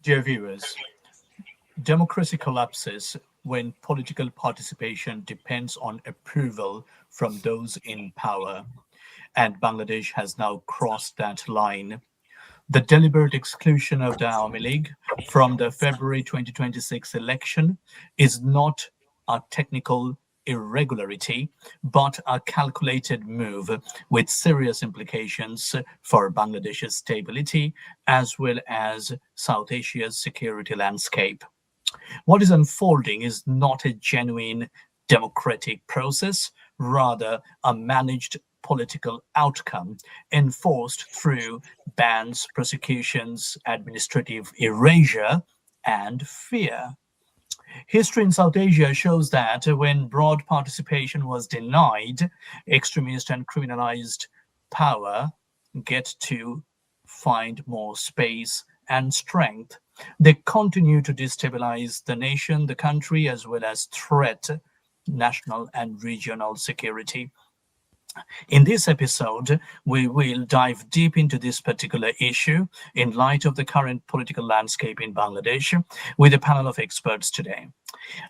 Dear viewers, democracy collapses when political participation depends on approval from those in power, and Bangladesh has now crossed that line. The deliberate exclusion of the Awami League from the February 2026 election is not a technical irregularity, but a calculated move with serious implications for Bangladesh's stability as well as South Asia's security landscape. What is unfolding is not a genuine democratic process, rather, a managed political outcome enforced through bans, prosecutions, administrative erasure, and fear. History in South Asia shows that when broad participation was denied, extremist and criminalized power get to find more space and strength. They continue to destabilize the nation, the country, as well as threat national and regional security. In this episode, we will dive deep into this particular issue in light of the current political landscape in Bangladesh with a panel of experts today.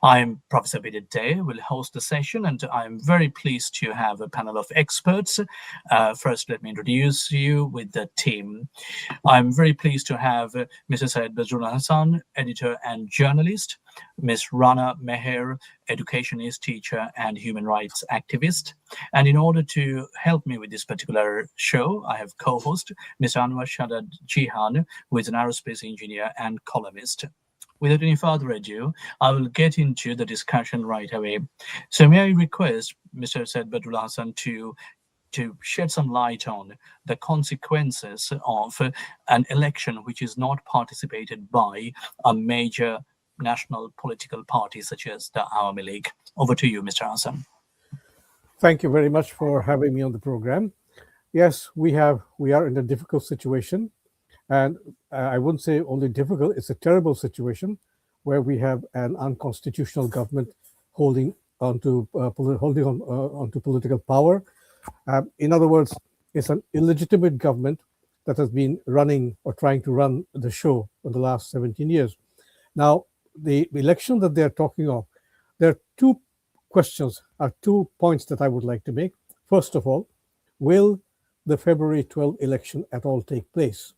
I am Professor Bidit Day, will host the session, and I am very pleased to have a panel of experts. First, let me introduce you with the team. I'm very pleased to have Mr. Syed Badrullah Hassan, editor and journalist, Ms. Rana Meher, educationist, teacher, and human rights activist. And in order to help me with this particular show, I have co-host Mr. Anwar Shadad Jihan, who is an aerospace engineer and columnist. Without any further ado, I will get into the discussion right away. So may I request Mr. Syed Badrullah Hassan to shed some light on the consequences of an election which is not participated by a major national political party such as the Awami League. Over to you, Mr. Hassan. Thank you very much for having me on the program. Yes, we are in a difficult situation, and I wouldn't say only difficult, it's a terrible situation where we have an unconstitutional government holding onto political power. In other words, it's an illegitimate government that has been running or trying to run the show for the last 17 years. Now, the election that they're talking of, there are two points that I would like to make. First of all, will the February 12th election at all take place?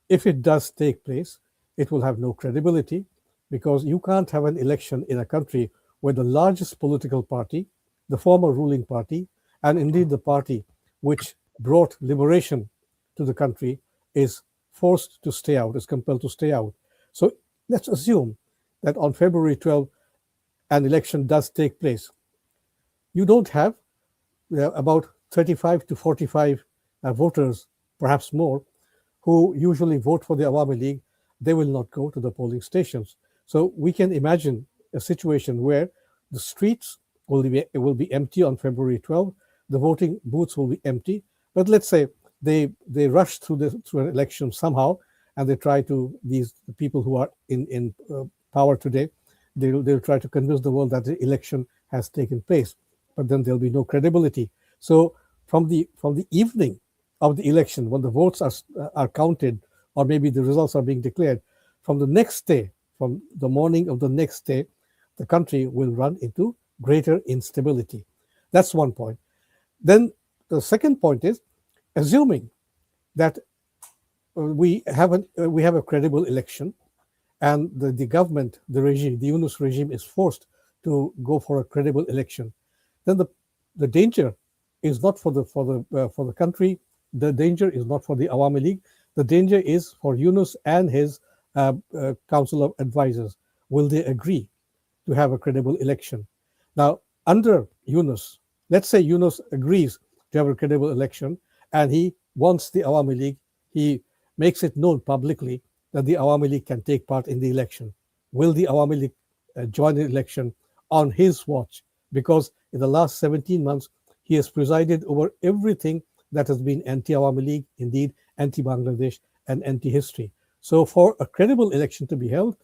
If it does take place, it will have no credibility because you can't have an election in a country where the largest political party, the former ruling party, and indeed the party which brought liberation to the country is forced to stay out, is compelled to stay out. So let's assume that on February 12th, an election does take place. You don't have about 35 to 45 voters, perhaps more, who usually vote for the Awami League. They will not go to the polling stations. So we can imagine a situation where the streets will be empty on February 12th. The voting booths will be empty. But let's say they rush through an election somehow, and they try to, these people who are in power today, they'll try to convince the world that the election has taken place, but then there'll be no credibility. So from the evening of the election, when the votes are counted, or maybe the results are being declared, from the next day, from the morning of the next day, the country will run into greater instability. That's one point. Then the second point is, assuming that we have a credible election, and the government, the regime, the Yunus regime is forced to go for a credible election, then the danger is not for the country. The danger is not for the Awami League. The danger is for Yunus and his council of advisors. Will they agree to have a credible election? Now, under Yunus, let's say Yunus agrees to have a credible election, and he wants the Awami League, he makes it known publicly that the Awami League can take part in the election. Will the Awami League join the election on his watch? Because in the last 17 months, he has presided over everything that has been anti-Awami League, indeed anti-Bangladesh and anti-history. So for a credible election to be held,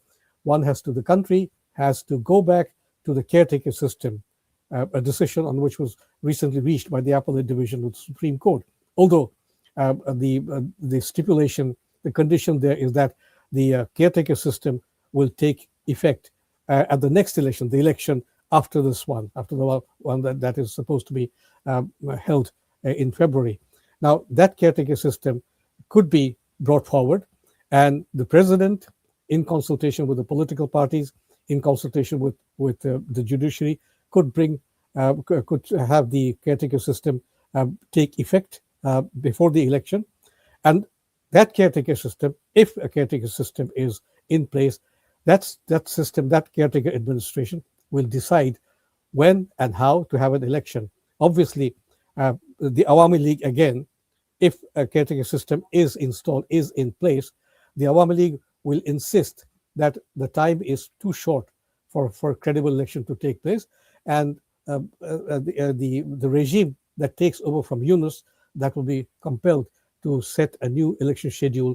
the country has to go back to the caretaker system, a decision on which was recently reached by the Appellate Division of the Supreme Court. Although the stipulation, the condition there is that the caretaker system will take effect at the next election, the election after this one, after the one that is supposed to be held in February. Now, that caretaker system could be brought forward, and the president, in consultation with the political parties, in consultation with the judiciary, could bring could have the caretaker system take effect before the election, and that caretaker system, if a caretaker system is in place, that system, that caretaker administration will decide when and how to have an election. Obviously, the Awami League, again, if a caretaker system is installed, is in place, the Awami League will insist that the time is too short for a credible election to take place, and the regime that takes over from Yunus, that will be compelled to set a new election schedule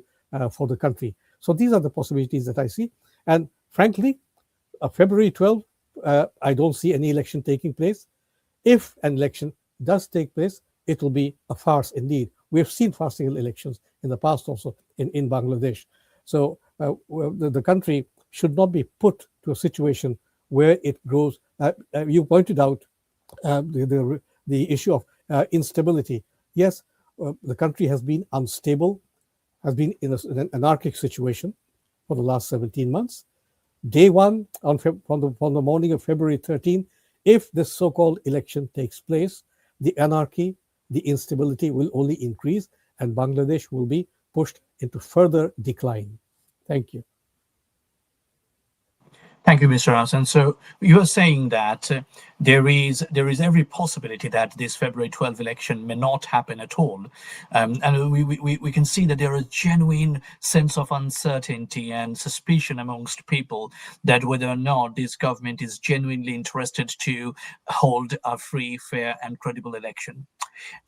for the country. So these are the possibilities that I see, and frankly, February 12th, I don't see any election taking place. If an election does take place, it will be a farce indeed. We have seen farcical elections in the past also in Bangladesh. So the country should not be put to a situation where it grows. You pointed out the issue of instability. Yes, the country has been unstable, has been in an anarchic situation for the last 17 months. Day one, from the morning of February 13, if this so-called election takes place, the anarchy, the instability will only increase, and Bangladesh will be pushed into further decline. Thank you. Thank you, Mr. Hassan. So you are saying that there is every possibility that this February 12th election may not happen at all, and we can see that there is genuine sense of uncertainty and suspicion amongst people that whether or not this government is genuinely interested to hold a free, fair, and credible election.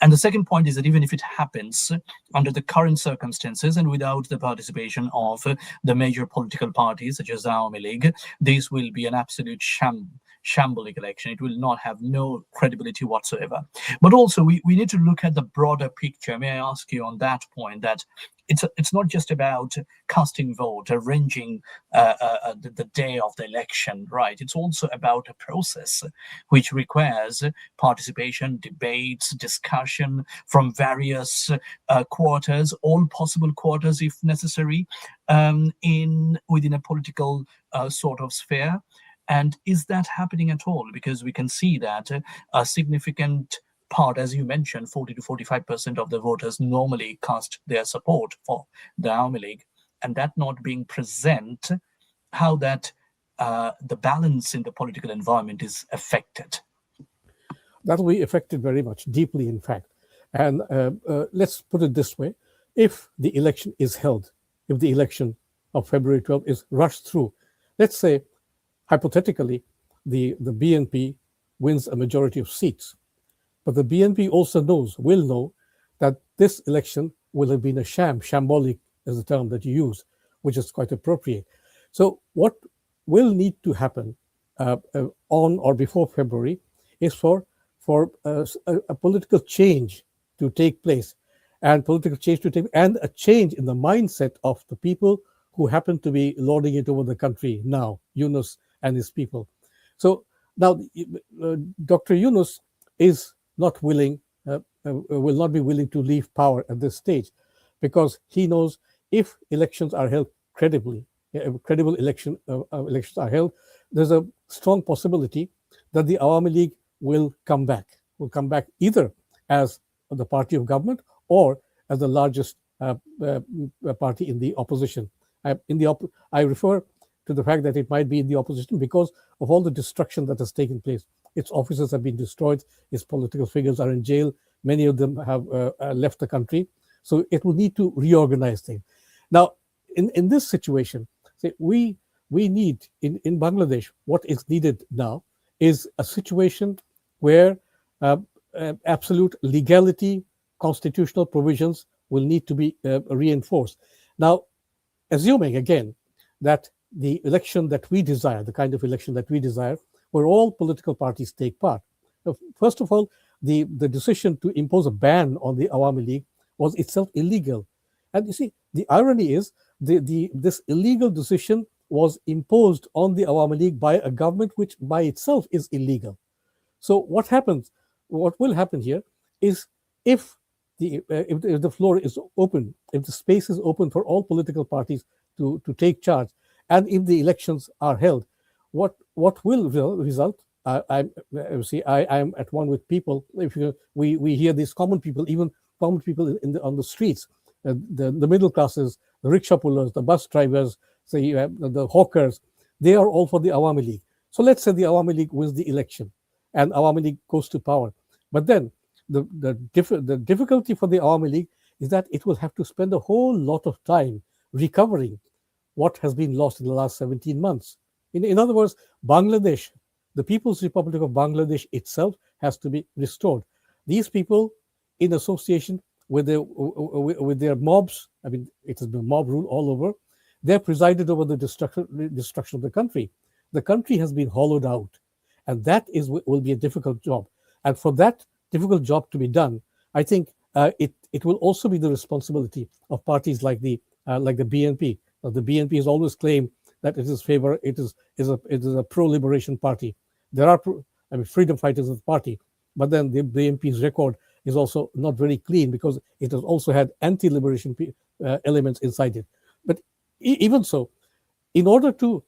And the second point is that even if it happens under the current circumstances and without the participation of the major political parties such as the Awami League, this will be an absolute shambolic election. It will not have no credibility whatsoever. But also, we need to look at the broader picture. May I ask you on that point that it's not just about casting vote, arranging the day of the election, right? It's also about a process which requires participation, debates, discussion from various quarters, all possible quarters if necessary, within a political sort of sphere. And is that happening at all? Because we can see that a significant part, as you mentioned, 40 to 45% of the voters normally cast their support for the Awami League, and that not being present, how that the balance in the political environment is affected. That will be affected very much, deeply, in fact. And let's put it this way: if the election is held, if the election of February 12th is rushed through, let's say hypothetically, the BNP wins a majority of seats. But the BNP also will know that this election will have been a shambolic is the term that you use, which is quite appropriate. So what will need to happen on or before February is for a political change to take place, and a change in the mindset of the people who happen to be lording it over the country now, Yunus and his people. So now, Dr. Yunus is not willing, will not be willing to leave power at this stage, because he knows if elections are held credibly, credible elections are held, there's a strong possibility that the Awami League will come back either as the party of government or as the largest party in the opposition. I refer to the fact that it might be in the opposition because of all the destruction that has taken place. Its offices have been destroyed, its political figures are in jail, many of them have left the country. So it will need to reorganize things. Now, in this situation, we need, in Bangladesh, what is needed now is a situation where absolute legality, constitutional provisions will need to be reinforced. Now, assuming again that the election that we desire, the kind of election that we desire, where all political parties take part. First of all, the decision to impose a ban on the Awami League was itself illegal. And you see, the irony is this illegal decision was imposed on the Awami League by a government which by itself is illegal. So what happens? What will happen here is if if the floor is open, if the space is open for all political parties to take charge, and if the elections are held, what will result? I am at one with people. If we hear these common people, even common people on the streets, the middle classes, the rickshaw pullers, the bus drivers, the hawkers, they are all for the Awami League. So let's say the Awami League wins the election and Awami League goes to power. But then the difficulty for the Awami League is that it will have to spend a whole lot of time recovering what has been lost in the last 17 months. In other words, Bangladesh, the People's Republic of Bangladesh itself has to be restored. These people, in association with their mobs, I mean, it has been mob rule all over, they have presided over the destruction of the country. The country has been hollowed out, and that will be a difficult job. And for that difficult job to be done, I think it will also be the responsibility of parties like the BNP. The BNP has always claimed that it is a pro-liberation party. There are freedom fighters in the party, but then the BNP's record is also not very clean because it has also had anti-liberation elements inside it. But even so, in order to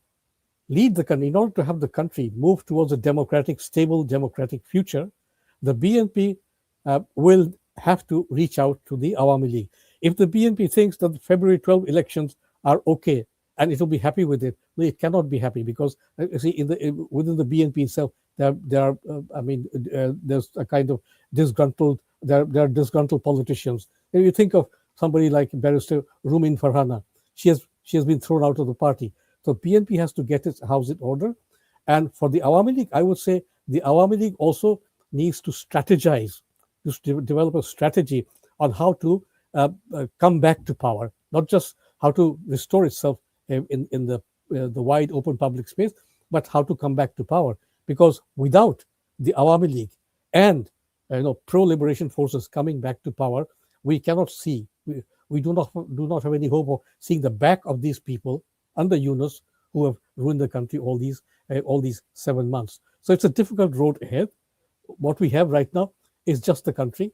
lead the country, in order to have the country move towards a democratic, stable democratic future, the BNP will have to reach out to the Awami League. If the BNP thinks that the February 12 elections are okay and it will be happy with it, well, it cannot be happy because you see, within the BNP itself, there's a kind of disgruntled. There are disgruntled politicians. If you think of somebody like Barrister Rumin Farhana, she has been thrown out of the party. So BNP has to get its house in order. And for the Awami League, I would say the Awami League also needs to strategize, to develop a strategy on how to come back to power, not just how to restore itself in the wide open public space, but how to come back to power. Because without the Awami League and pro-liberation forces coming back to power, we cannot see. We do not have any hope of seeing the back of these people under Yunus who have ruined the country all these 7 months. So it's a difficult road ahead. What we have right now is just the country,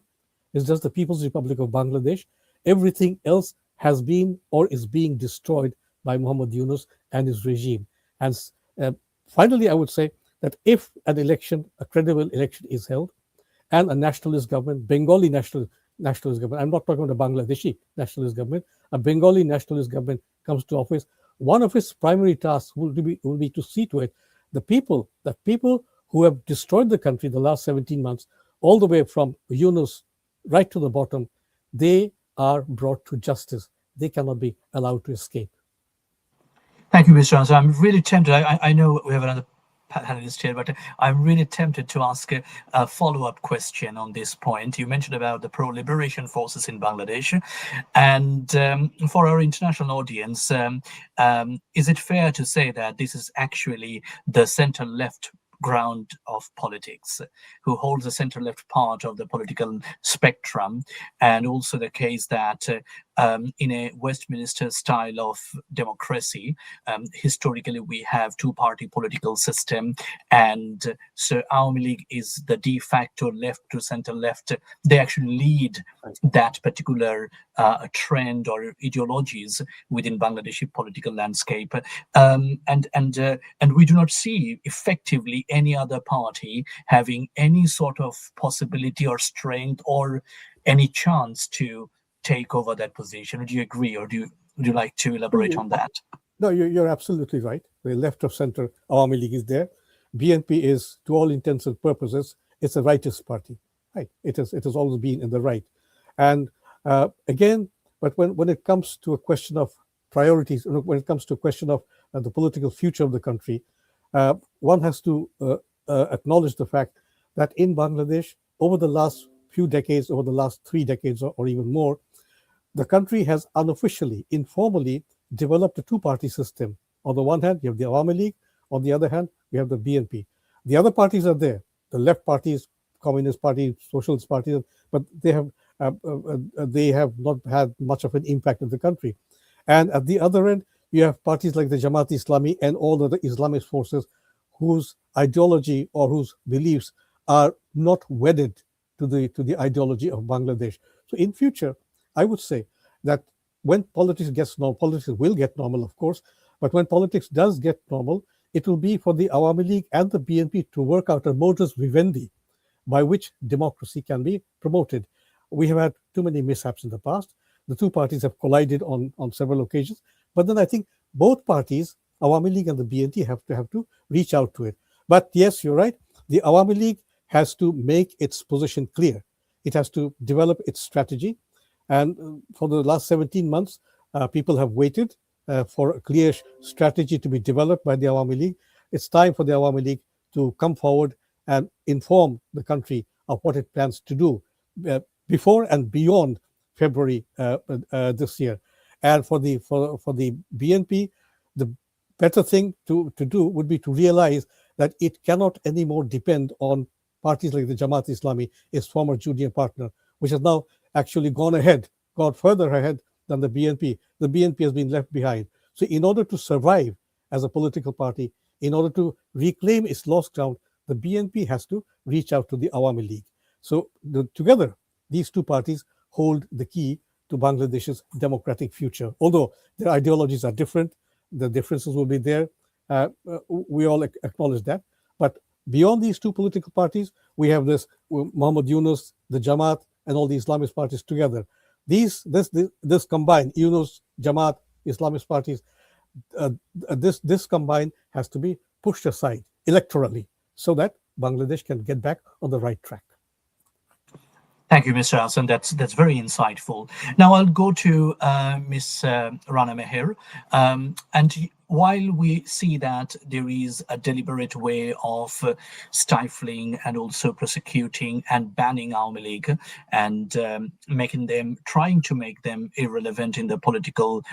is just the People's Republic of Bangladesh. Everything else has been or is being destroyed by Muhammad Yunus and his regime. And finally, I would say that if a credible election is held, and a nationalist government, Bengali nationalist government, I'm not talking about a Bangladeshi nationalist government, a Bengali nationalist government comes to office, one of its primary tasks will be to see to it the people who have destroyed the country the last 17 months, all the way from Yunus right to the bottom, they are brought to justice. They cannot be allowed to escape. Thank you, Mr. Answer. I'm really tempted. I know we have another panelist here, but I'm really tempted to ask a follow-up question on this point. You mentioned about the pro-liberation forces in Bangladesh, and for our international audience, is it fair to say that this is actually the center-left ground of politics, who holds the center-left part of the political spectrum, and also the case that in a Westminster style of democracy, historically we have two-party political system, and so Awami League is the de facto left to center-left. They actually lead that particular trend or ideologies within Bangladeshi political landscape, and we do not see effectively any other party having any sort of possibility or strength or any chance to take over that position. Would you agree, or would you like to elaborate on that? No, you're absolutely right. The left of center Awami League is there. BNP is, to all intents and purposes, it's a rightist party. Right? It has always been in the right. And again, but when it comes to a question of priorities, when it comes to a question of the political future of the country, one has to acknowledge the fact that in Bangladesh, over the last few decades, over the last 3 decades or even more, the country has unofficially, informally developed a two-party system. On the one hand, you have the Awami League. On the other hand, we have the BNP. The other parties are there. The left parties, Communist Party, Socialist Party, but they have not had much of an impact in the country. And at the other end, you have parties like the Jamaat Islami and all of the Islamist forces whose ideology or whose beliefs are not wedded to the ideology of Bangladesh. So in future, I would say that when politics gets normal, politics will get normal, of course, but when politics does get normal, it will be for the Awami League and the BNP to work out a modus vivendi by which democracy can be promoted. We have had too many mishaps in the past. The two parties have collided on several occasions, but then I think both parties, Awami League and the BNT, have to reach out to it. But yes, you're right. The Awami League has to make its position clear. It has to develop its strategy. And for the last 17 months, people have waited for a clear strategy to be developed by the Awami League. It's time for the Awami League to come forward and inform the country of what it plans to do before and beyond February this year. And for the BNP, the better thing to do would be to realize that it cannot anymore depend on parties like the Jamaat Islami, its former junior partner, which has now actually gone further ahead than the BNP. The BNP has been left behind. So, in order to survive as a political party, in order to reclaim its lost ground, the BNP has to reach out to the Awami League. So, together, these two parties hold the key to Bangladesh's democratic future. Although their ideologies are different, the differences will be there. We all acknowledge that. But beyond these two political parties, we have this Muhammad Yunus, the Jamaat, and all the Islamist parties together. This combined, Yunus, Jamaat, Islamist parties, this combined has to be pushed aside electorally so that Bangladesh can get back on the right track. Thank you, Mr. Hassan. That's very insightful. Now I'll go to Ms. Rana Meher. And while we see that there is a deliberate way of stifling and also prosecuting and banning Awami League and trying to make them irrelevant in the political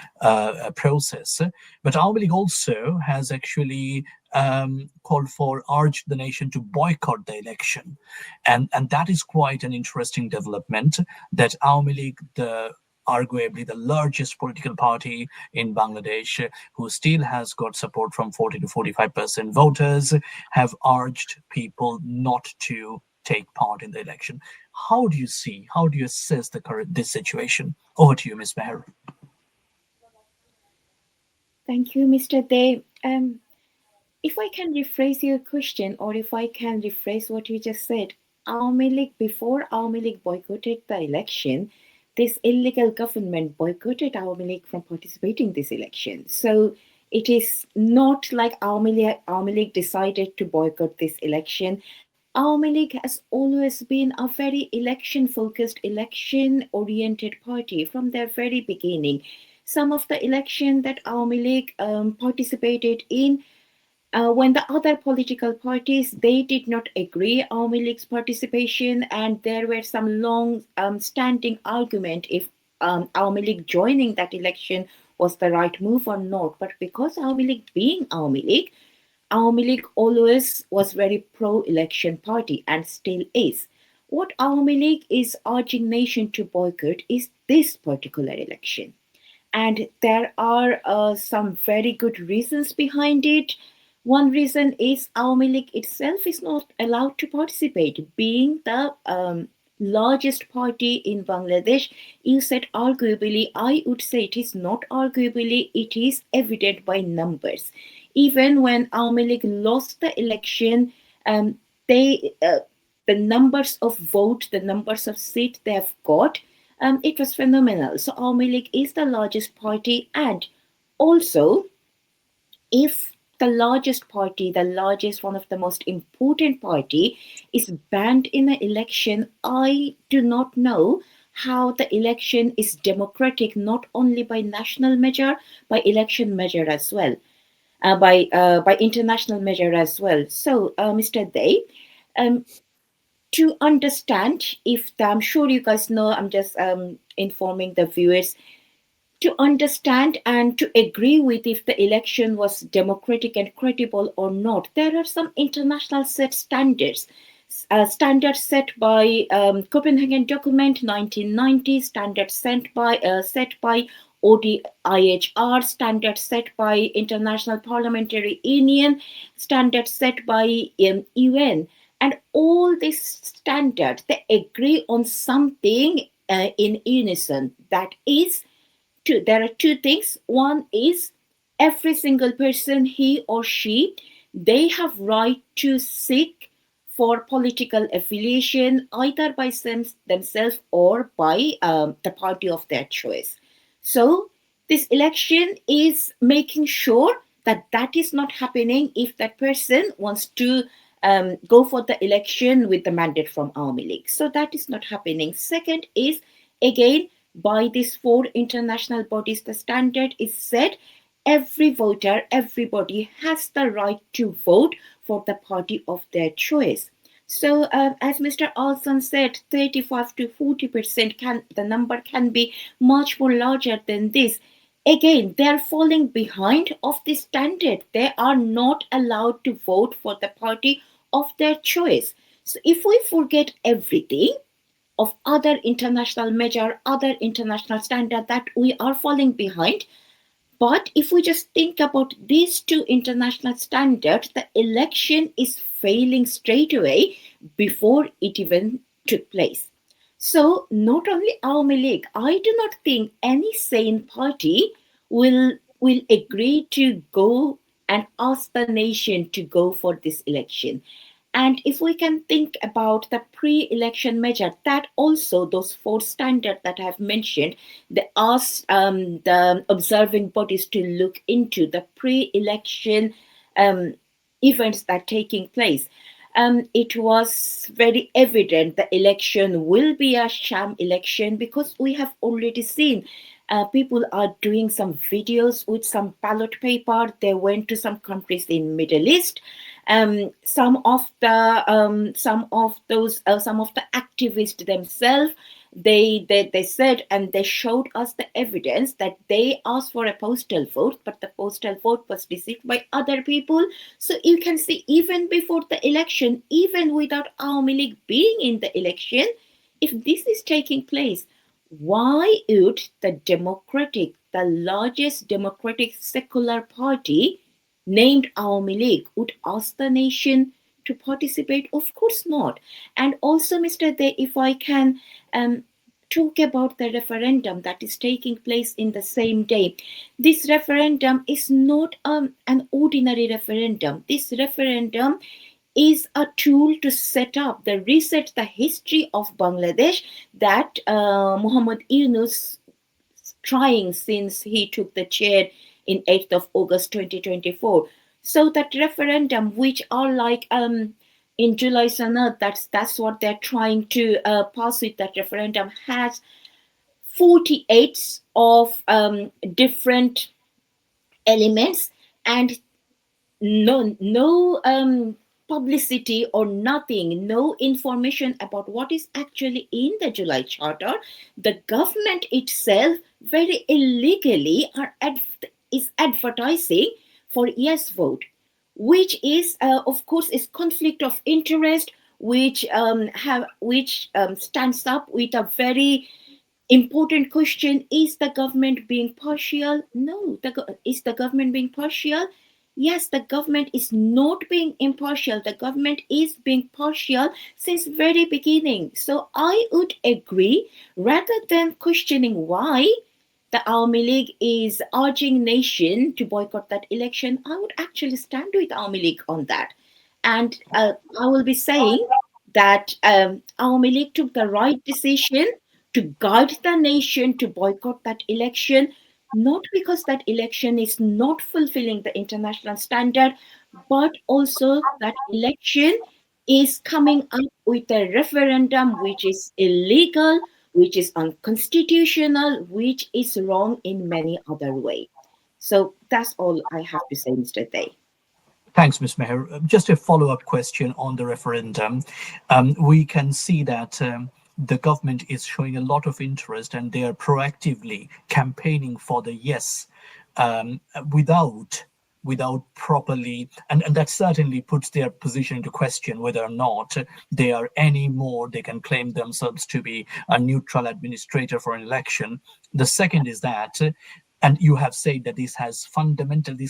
process, but Awami League also has actually urged the nation to boycott the election, and that is quite an interesting development. That Awami League, arguably the largest political party in Bangladesh, who still has got support from 40 to 45% voters, have urged people not to take part in the election. How do you assess this situation? Over to you, Ms. Meher. Thank you, Mr. Day. If I can rephrase your question, or if I can rephrase what you just said, before Awami League boycotted the election, this illegal government boycotted Awami League from participating in this election. So it is not like Awami League decided to boycott this election. Awami League has always been a very election-focused, election-oriented party from their very beginning. Some of the election that Awami League participated in, when the other political parties, they did not agree Awami League's participation, and there were some long standing argument if Awami League joining that election was the right move or not. But because Awami League being Awami League always was very pro-election party and still is. What Awami League is urging nation to boycott is this particular election. And there are some very good reasons behind it. One reason is Awami League itself is not allowed to participate, being the largest party in Bangladesh. You said arguably, I would say it is not arguably, it is evident by numbers. Even when Awami League lost the election, the numbers of vote, the numbers of seats they have got, it was phenomenal. So Awami League is the largest party, and also, if the largest party, one of the most important party, is banned in an election, I do not know how the election is democratic, not only by national measure, by election measure as well, by international measure as well. So, Mr. Day, to understand, I'm sure you guys know, I'm just informing the viewers, to understand and to agree with if the election was democratic and credible or not, there are some international set standards. Standards set by Copenhagen Document 1990, standards set by ODIHR, standards set by International Parliamentary Union, standards set by UN. And all these standards, they agree on something in unison. That is, there are two things. One is every single person, he or she, they have right to seek for political affiliation either by themselves or by the party of their choice. So this election is making sure that that is not happening if that person wants to go for the election with the mandate from Awami League. So that is not happening. Second is, again, by these four international bodies, the standard is set. Every voter, everybody has the right to vote for the party of their choice. So, as Mr. Alson said, 35 to 40% the number can be much more larger than this. Again, they are falling behind of the standard. They are not allowed to vote for the party of their choice. So, if we forget everything of other international measure, other international standard, that we are falling behind. But if we just think about these two international standards, the election is failing straight away before it even took place. So not only Awami League, I do not think any sane party will agree to go and ask the nation to go for this election. And if we can think about the pre-election measure, that also those four standards that I have mentioned, they ask the observing bodies to look into the pre-election events that are taking place. It was very evident the election will be a sham election because we have already seen people are doing some videos with some ballot paper. They went to some countries in Middle East. Some of the activists themselves, they said, and they showed us the evidence that they asked for a postal vote, but the postal vote was received by other people. So you can see, even before the election, even without Awami League being in the election, if this is taking place, why would the largest democratic secular party named Awami League would ask the nation to participate? Of course not. And also, Mr. Day, if I can talk about the referendum that is taking place in the same day. This referendum is not an ordinary referendum. This referendum is a tool to reset the history of Bangladesh that Muhammad Yunus trying since he took the chair in 8th of August 2024. So that referendum, which are like in July Sanad, that's what they're trying to pass with that referendum, has 48 of different elements, and no publicity or nothing, no information about what is actually in the July Charter. The government itself very illegally is advertising for yes vote, which is of course is conflict of interest, which stands up with a very important question: is the government being partial? No. Is the government being partial? Yes, the government is not being impartial. The government is being partial since very beginning. So I would agree, rather than questioning why the Awami League is urging nation to boycott that election, I would actually stand with Awami League on that. And I will be saying that Awami League took the right decision to guide the nation to boycott that election, not because that election is not fulfilling the international standard, but also that election is coming up with a referendum which is illegal, which is unconstitutional, which is wrong in many other ways. So that's all I have to say, Mr. Day. Thanks, Ms. Meher. Just a follow-up question on the referendum. We can see that the government is showing a lot of interest, and they are proactively campaigning for the yes without without properly, and that certainly puts their position into question whether or not they are any more, they can claim themselves to be a neutral administrator for an election. The second is that, and you have said that this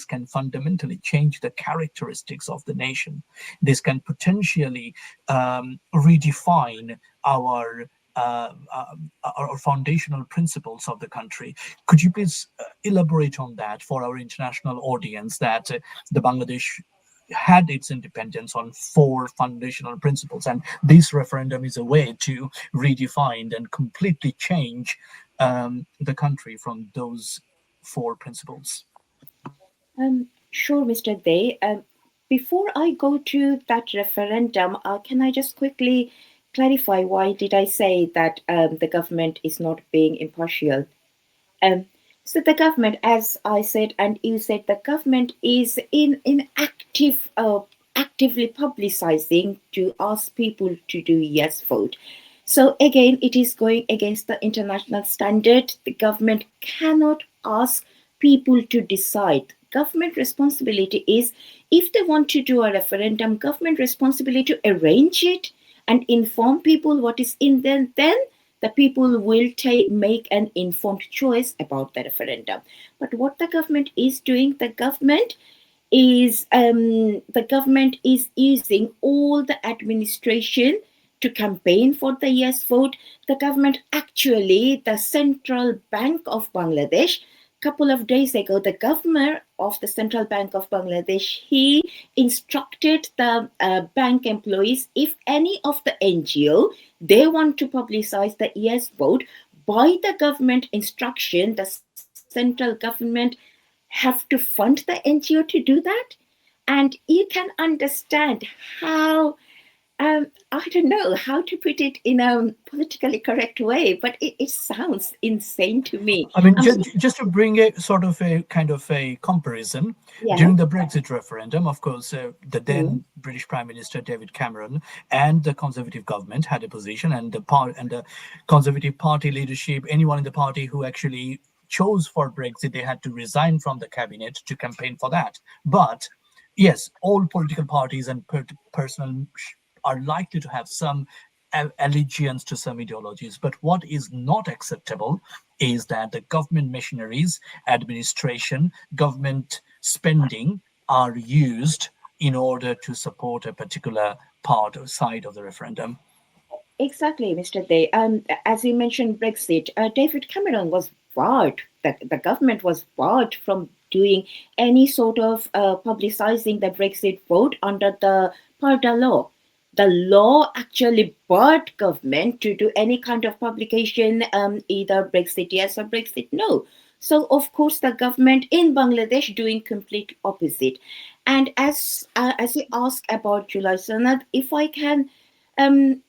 can fundamentally change the characteristics of the nation. This can potentially redefine our our foundational principles of the country. Could you please elaborate on that for our international audience, that the Bangladesh had its independence on four foundational principles, and this referendum is a way to redefine and completely change the country from those four principles? Sure, Mr. Day. Before I go to that referendum, can I just quickly clarify why did I say that the government is not being impartial? Um, so the government, as I said and you said, the government is in actively publicizing to ask people to do yes vote. So again, it is going against the international standard. The government cannot ask people to decide. Government responsibility is, if they want to do a referendum, government responsibility to arrange it and inform people what is in there. Then the people will make an informed choice about the referendum. But what the government is doing, the government is using all the administration to campaign for the yes vote. The government, actually, the Central Bank of Bangladesh, couple of days ago, the governor of the Central Bank of Bangladesh, he instructed the bank employees, if any of the NGO, they want to publicize the yes vote, by the government instruction, the central government have to fund the NGO to do that. And you can understand how I don't know how to put it in a politically correct way, but it sounds insane to me. I mean, just to bring a sort of a kind of a comparison, Yeah. during the Brexit referendum, of course, the then British Prime Minister David Cameron and the Conservative government had a position, and the Conservative Party leadership, anyone in the party who actually chose for Brexit, they had to resign from the cabinet to campaign for that. But yes, all political parties and personal are likely to have some allegiance to some ideologies. But what is not acceptable is that the government machineries, administration, government spending are used in order to support a particular part or side of the referendum. Exactly, Mr. Day. As you mentioned, Brexit, David Cameron was barred, the government was barred from doing any sort of publicizing the Brexit vote under the Parda law. The law actually barred government to do any kind of publication, either Brexit yes or Brexit no. So of course the government in Bangladesh doing complete opposite. And as you ask about July Sanad, if I can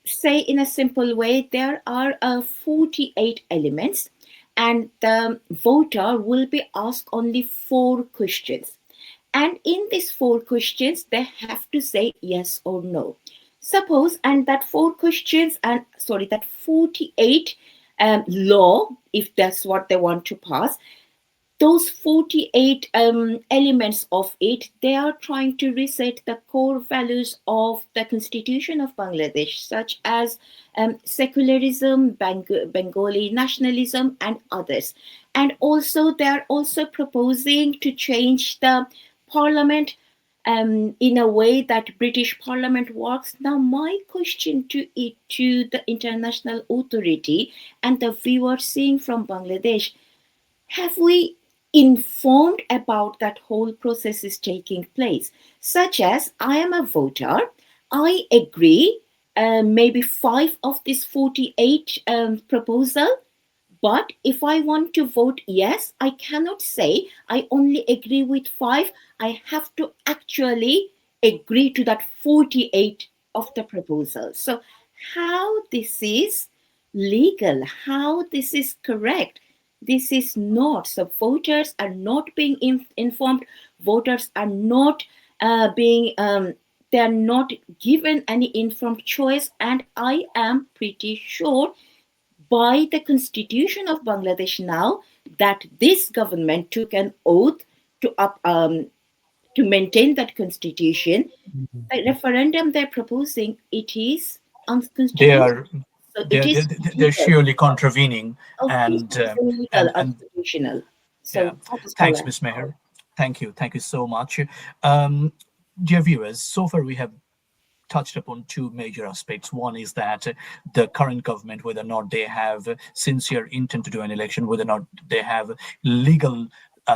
say in a simple way, there are 48 elements, and the voter will be asked only 4 questions. And in these 4 questions, they have to say yes or no. Suppose, and that 4 questions, and sorry, that 48 law, if that's what they want to pass, those 48 elements of it, they are trying to reset the core values of the constitution of Bangladesh, such as secularism, Bengali nationalism, and others. And also, they are also proposing to change the parliament in a way that British Parliament works. Now, my question to the international authority and the viewers seeing from Bangladesh, have we informed about that whole process is taking place? Such as, I am a voter, I agree, maybe 5 of this 48 proposal, but if I want to vote yes, I cannot say I only agree with 5. I have to actually agree to that 48 of the proposal. So how this is legal, how this is correct, this is not. So voters are not being informed. Voters are not being they are not given any informed choice. And I am pretty sure by the constitution of Bangladesh now that this government took an oath to to maintain that constitution. Mhm. The referendum they're proposing, it is They unconstitutional. are So it is they're illegal. surely contravening, Of course, and it is illegal, and unconstitutional. yeah. So that is Thanks, correct. Miss Meher. Thank you so much. Um, Dear viewers, so far we have touched upon two major aspects. One is that the current government, whether or not they have sincere intent to do an election, whether or not they have legal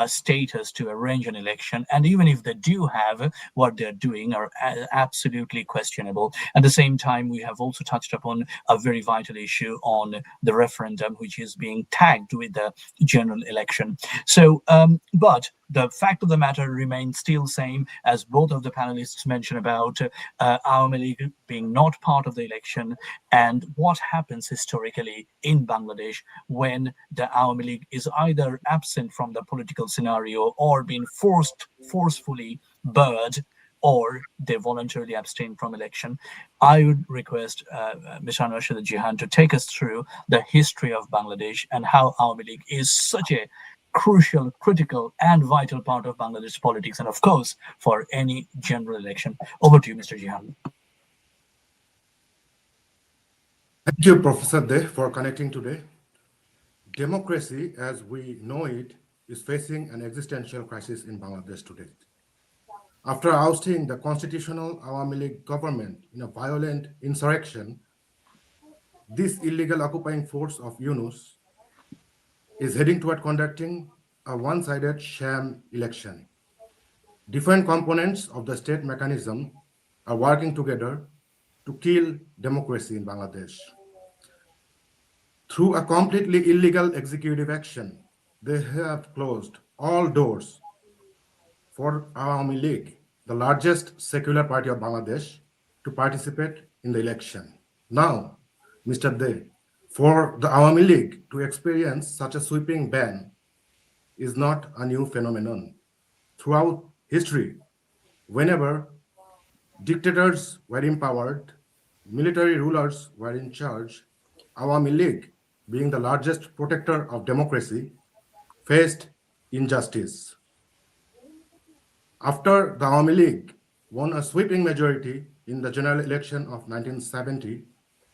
status to arrange an election, and even if they do have, what they're doing are absolutely questionable. At the same time, we have also touched upon a very vital issue on the referendum, which is being tagged with the general election. So, but the fact of the matter remains still same, as both of the panelists mentioned about Awami League being not part of the election, and what happens historically in Bangladesh when the Awami League is either absent from the political scenario or being forcefully barred, or they voluntarily abstain from election. I would request Ms. Anwar Jihan to take us through the history of Bangladesh and how Awami League is such a crucial, critical, and vital part of Bangladesh politics, and of course, for any general election. Over to you, Mr. Jihan. Thank you, Professor De, for connecting today. Democracy, as we know it, is facing an existential crisis in Bangladesh today. After ousting the constitutional Awami League government in a violent insurrection, this illegal occupying force of Yunus is heading toward conducting a one-sided sham election. Different components of the state mechanism are working together to kill democracy in Bangladesh. Through a completely illegal executive action, they have closed all doors for Awami League, the largest secular party of Bangladesh, to participate in the election. Now, Mr. De, for the Awami League to experience such a sweeping ban is not a new phenomenon. Throughout history, whenever dictators were empowered, military rulers were in charge, Awami League, being the largest protector of democracy, faced injustice. After the Awami League won a sweeping majority in the general election of 1970,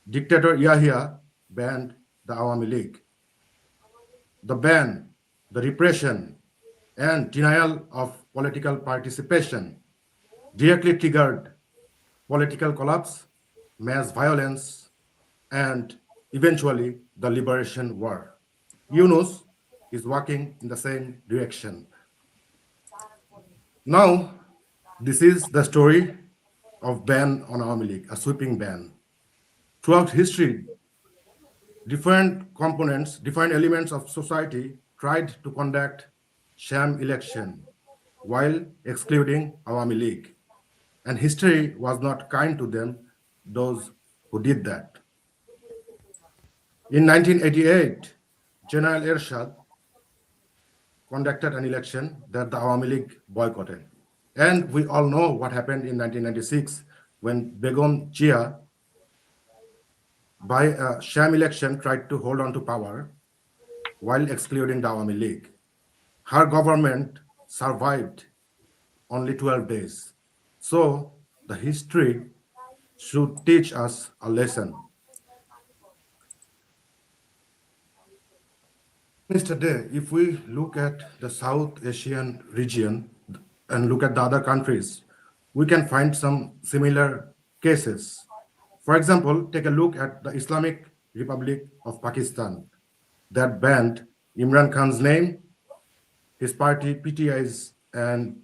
dictator Yahya banned the Awami League. The ban, the repression, and denial of political participation directly triggered political collapse, mass violence, and eventually the liberation war. Yunus is walking in the same direction. Now, this is the story of ban on Awami League, a sweeping ban. Throughout history, different components, different elements of society tried to conduct sham election while excluding Awami League. And history was not kind to them, those who did that. In 1988, General Ershad conducted an election that the Awami League boycotted. And we all know what happened in 1996 when Begum Jia, by a sham election, tried to hold on to power while excluding the Awami League. Her government survived only 12 days. So the history should teach us a lesson. Mr. Day, if we look at the South Asian region and look at the other countries, we can find some similar cases. For example, take a look at the Islamic Republic of Pakistan that banned Imran Khan's name, his party PTI's and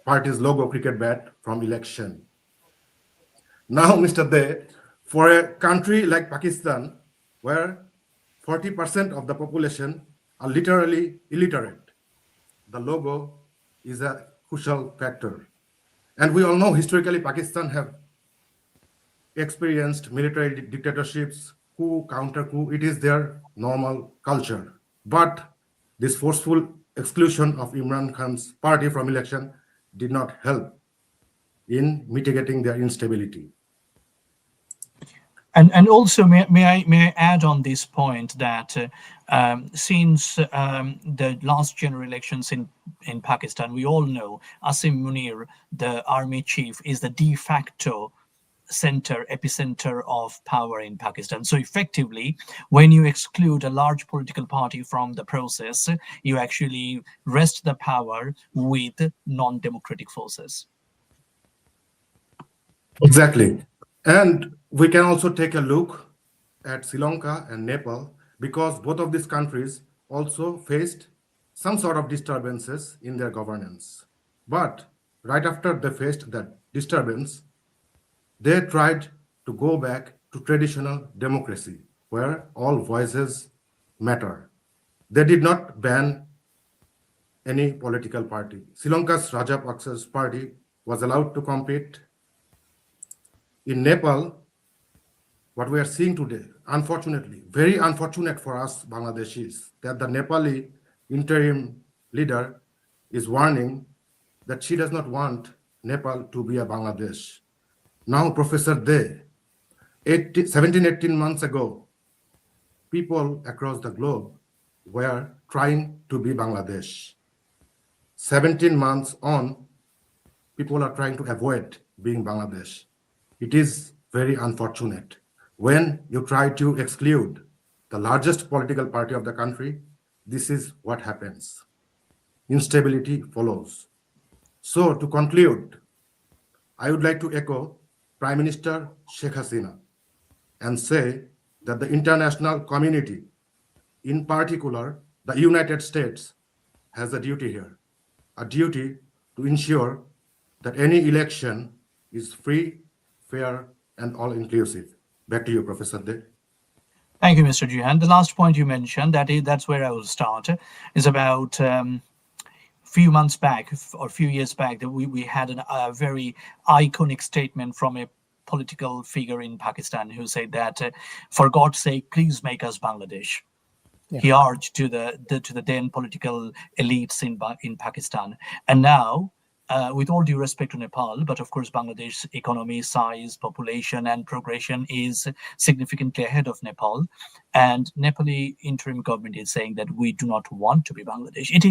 party's logo cricket bat from election. Now, Mr. Day, for a country like Pakistan, where 40% of the population are literally illiterate, the logo is a crucial factor. And we all know historically Pakistan have experienced military dictatorships, coup, counter coup. It is their normal culture. But this forceful exclusion of Imran Khan's party from election did not help in mitigating their instability. And also, may I add on this point that Since the last general elections in Pakistan, we all know Asim Munir, the army chief, is the de facto epicenter of power in Pakistan. So effectively, when you exclude a large political party from the process, you actually rest the power with non-democratic forces. Exactly. And we can also take a look at Sri Lanka and Nepal because both of these countries also faced some sort of disturbances in their governance. But right after they faced that disturbance, they tried to go back to traditional democracy where all voices matter. They did not ban any political party. Sri Lanka's Rajapaksa's party was allowed to compete. In Nepal, what we are seeing today, unfortunately, very unfortunate for us Bangladeshis, that the Nepali interim leader is warning that she does not want Nepal to be a Bangladesh. Now, Professor De, 17, 18 months ago, people across the globe were trying to be Bangladesh. 17 months on, people are trying to avoid being Bangladesh. It is very unfortunate. When you try to exclude the largest political party of the country, this is what happens. Instability follows. So, to conclude, I would like to echo Prime Minister Sheikh Hasina and say that the international community, in particular the United States, has a duty here, a duty to ensure that any election is free, fair, and all-inclusive. Back to you, Professor De. Thank you, Mr. Jihan. The last point you mentioned, that's where I will start, is about few months back or a few years back that we had a very iconic statement from a political figure in Pakistan who said that, for God's sake, please make us Bangladesh. Yeah. He urged to the then political elites in Pakistan. And now, with all due respect to Nepal, but of course Bangladesh's economy, size, population, and progression is significantly ahead of Nepal. And Nepali interim government is saying that we do not want to be Bangladesh. It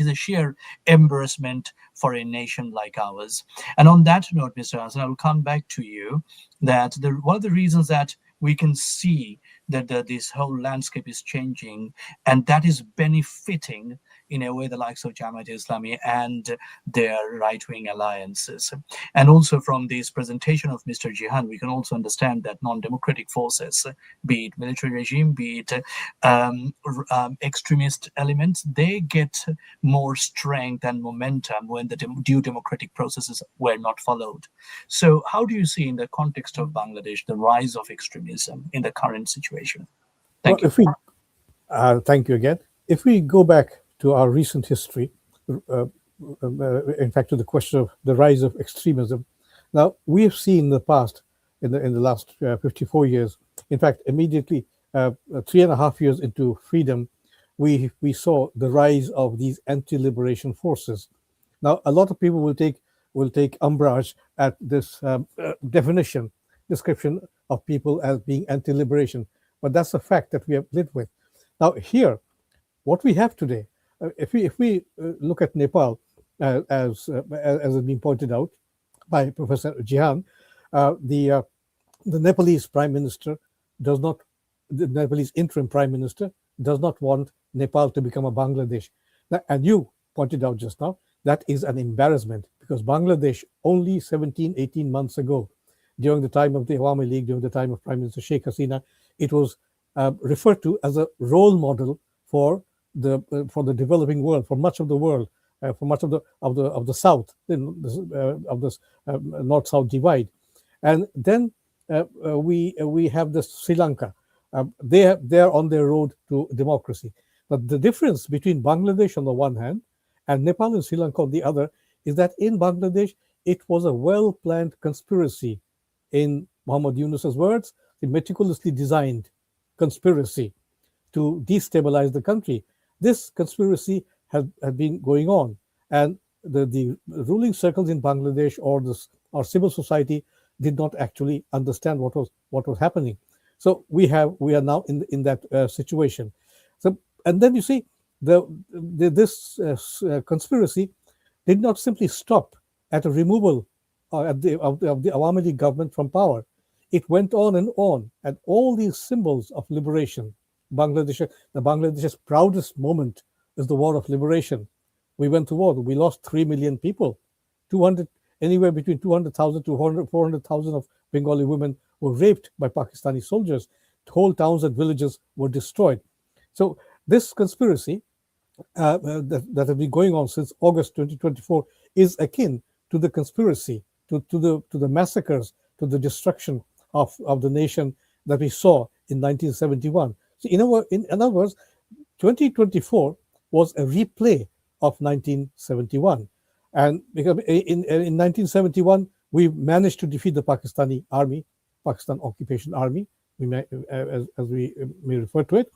is a sheer embarrassment for a nation like ours. And on that note, Mr. Hassan, I will come back to you that one of the reasons that we can see that this whole landscape is changing, and that is benefiting in a way the likes of Jamaat Islami and their right-wing alliances. And also from this presentation of Mr. Jihan, we can also understand that non-democratic forces, be it military regime, be it extremist elements, they get more strength and momentum when the due democratic processes were not followed. So how do you see, in the context of Bangladesh, the rise of extremism in the current situation? Thank you. Thank you again. If we go back to our recent history, in fact, to the question of the rise of extremism. Now, we have seen in the past, in the last 54 years, in fact, immediately 3.5 years into freedom, we saw the rise of these anti-liberation forces. Now, a lot of people will take umbrage at this description of people as being anti-liberation, but that's a fact that we have lived with. Now, here, what we have today, if we look at Nepal, as has been pointed out by Professor Jihan, the Nepalese Prime Minister the Nepalese interim Prime Minister does not want Nepal to become a Bangladesh. And you pointed out just now, that is an embarrassment, because Bangladesh only 17, 18 months ago, during the time of the Awami League, during the time of Prime Minister Sheikh Hasina, it was referred to as a role model for the developing world, for much of the world, for much of the South, of this North-South divide. And then we have the Sri Lanka. They are on their road to democracy. But the difference between Bangladesh on the one hand and Nepal and Sri Lanka on the other is that in Bangladesh, it was a well-planned conspiracy. In Muhammad Yunus's words, a meticulously designed conspiracy to destabilize the country. This conspiracy has been going on, and the ruling circles in Bangladesh or civil society did not actually understand what was happening. So we are now in that situation. So And then you see, this conspiracy did not simply stop at a removal of the Awami League government from power. It went on, and all these symbols of liberation. Bangladesh, the Bangladesh's proudest moment is the War of Liberation. We went to war. We lost 3 million people. 200, anywhere between 200,000 to 400,000 of Bengali women were raped by Pakistani soldiers. Whole towns and villages were destroyed. So this conspiracy that has been going on since August 2024 is akin to the conspiracy, to the massacres, to the destruction of the nation that we saw in 1971. So in other words, 2024 was a replay of 1971. And because in 1971, we managed to defeat the Pakistani army, Pakistan Occupation Army, as we may refer to it.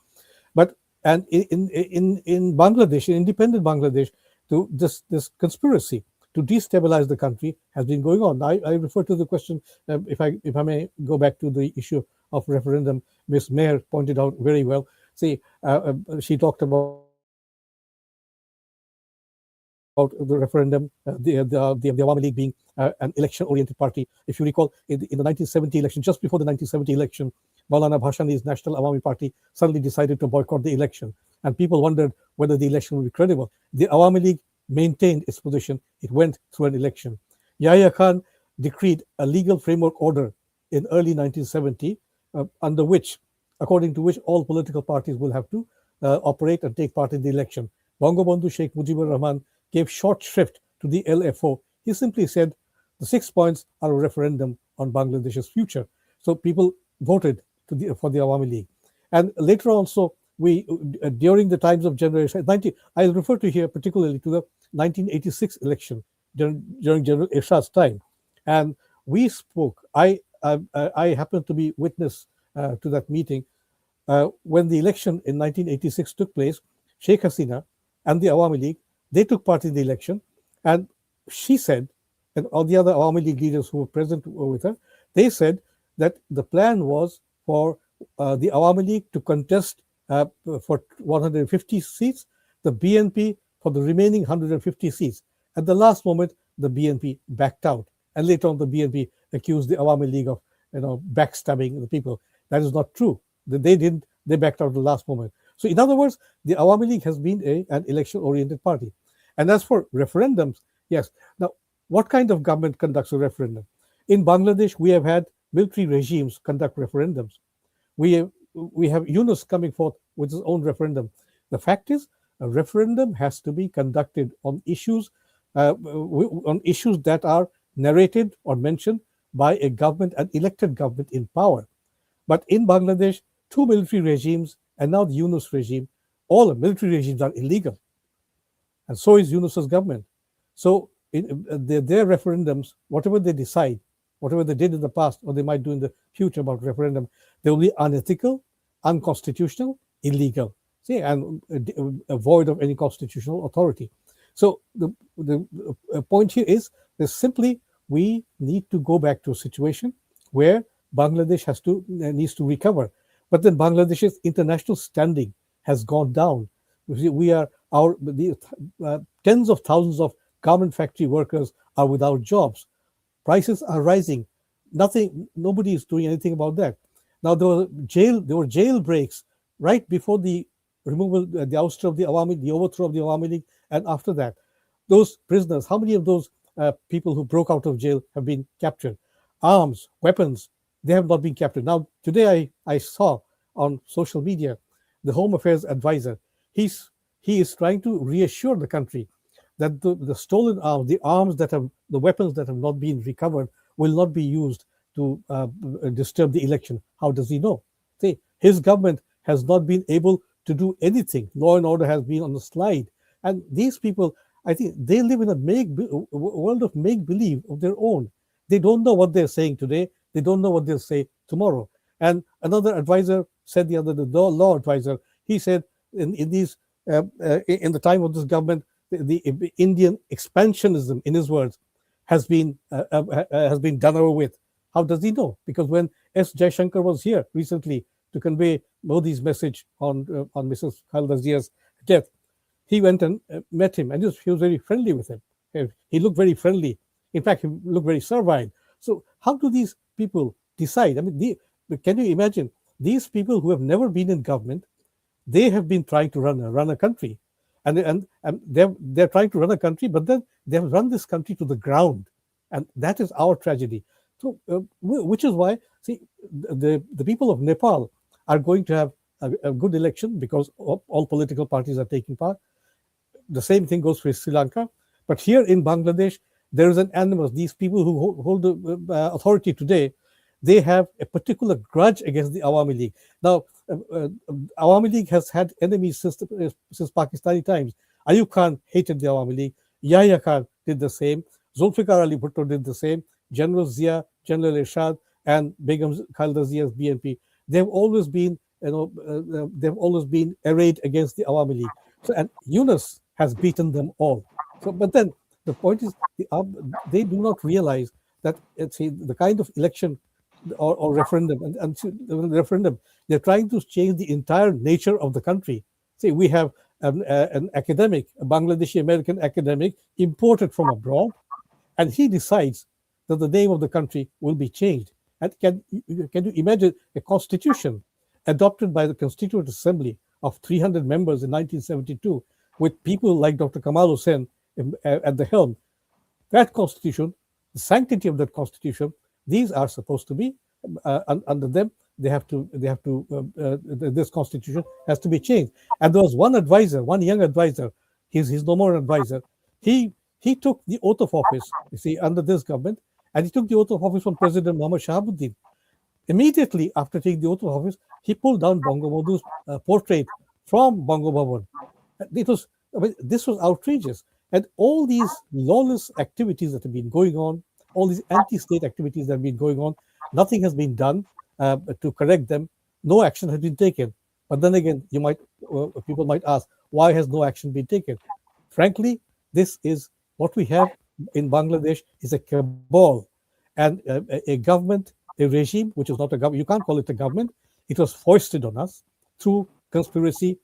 But and in Bangladesh, in independent Bangladesh, to this conspiracy to destabilize the country has been going on. I refer to the question, if I may go back to the issue of referendum. Ms. Mayer pointed out very well. See, she talked about the referendum, the Awami League being an election-oriented party. If you recall, in the 1970 election, just before the 1970 election, Maulana Bhashani's National Awami Party suddenly decided to boycott the election, and people wondered whether the election would be credible. The Awami League maintained its position. It went through an election. Yahya Khan decreed a legal framework order in early 1970, under which, according to which all political parties will have to operate and take part in the election. Bangabandhu Sheikh Mujibur Rahman gave short shrift to the LFO. He simply said the 6 points are a referendum on Bangladesh's future. So people voted for the Awami League. And later also, during the times of generation, I refer to here particularly to the 1986 election during General Ersha's time. And we spoke, I happened to be witness to that meeting. When the election in 1986 took place, Sheikh Hasina and the Awami League, they took part in the election, and she said, and all the other Awami League leaders who were present with her, they said that the plan was for the Awami League to contest for 150 seats, the BNP for the remaining 150 seats. At the last moment, the BNP backed out, and later on, the BNP accused the Awami League of backstabbing the people. That is not true. They didn't. They backed out at the last moment. So, in other words, the Awami League has been an election-oriented party. And as for referendums, yes. Now, what kind of government conducts a referendum? In Bangladesh, we have had military regimes conduct referendums. We have Yunus coming forth with his own referendum. The fact is, a referendum has to be conducted on issues that are narrated or mentioned by a government, an elected government in power. But in Bangladesh, two military regimes and now the Yunus regime, all the military regimes are illegal. And so is Yunus's government. So their referendums, whatever they decide, whatever they did in the past or they might do in the future about referendum, they will be unethical, unconstitutional, illegal, and void of any constitutional authority. So the point here is that simply we need to go back to a situation where Bangladesh needs to recover. But then Bangladesh's international standing has gone down. Tens of thousands of garment factory workers are without jobs. Prices are rising. Nobody is doing anything about that. Now there were jail breaks right before the removal, the ouster of the Awami, the overthrow of the Awami League, and after that, those prisoners. How many of those people who broke out of jail have been captured? Arms, weapons, they have not been captured. Now today I saw on social media the Home Affairs advisor. He is trying to reassure the country that the stolen arms, the weapons that have not been recovered, will not be used to disturb the election. How does he know? See, his government has not been able to do anything. Law and order has been on the slide. And these people, I think they live in a world of make-believe of their own. They don't know what they're saying today. They don't know what they'll say tomorrow. And another advisor said the law advisor, he said in the time of this government, the Indian expansionism, in his words, has been done away with. How does he know? Because when S. Jaishankar was here recently to convey Modi's message on Mrs. Khaleda Zia's death, he went and met him, and he was very friendly with him. He looked very friendly. In fact, he looked very servile. So, how do these people decide? I mean, can you imagine these people who have never been in government? They have been trying to run a country, and they're trying to run a country, but then they have run this country to the ground, and that is our tragedy. So, which is why, see, the people of Nepal are going to have a good election because all political parties are taking part. The same thing goes for Sri Lanka. But here in Bangladesh, there is an animus. These people who hold the authority today, they have a particular grudge against the Awami League. Now, Awami League has had enemies since Pakistani times. Ayub Khan hated the Awami League. Yahya Khan did the same. Zulfikar Ali Bhutto did the same. General Zia, General Ershad, and Begum Khaleda Zia's BNP. They've always been, they've always been arrayed against the Awami League. So, and Yunus has beaten them all. So, but then the point is, they do not realize that the kind of election or referendum and the referendum, they're trying to change the entire nature of the country. See, we have an academic, a Bangladeshi American academic, imported from abroad, and he decides that the name of the country will be changed. And can you imagine a constitution adopted by the Constituent Assembly of 300 members in 1972, with people like Dr. Kamal Hussain at the helm? That constitution, the sanctity of that constitution, these are supposed to be under them. This constitution has to be changed. And there was one advisor, one young advisor. He's no more an advisor. He took the oath of office, you see, under this government, and he took the oath of office from President Muhammad Shahabuddin. Immediately after taking the oath of office, he pulled down Bangabandhu's portrait from Bango Bhavan. This was outrageous. And all these lawless activities that have been going on, all these anti-state activities that have been going on, nothing has been done to correct them. No action has been taken. But then again, people might ask, why has no action been taken? Frankly, this is what we have in Bangladesh is a cabal and a government, a regime, which is not a government. You can't call it a government. It was foisted on us through conspiracy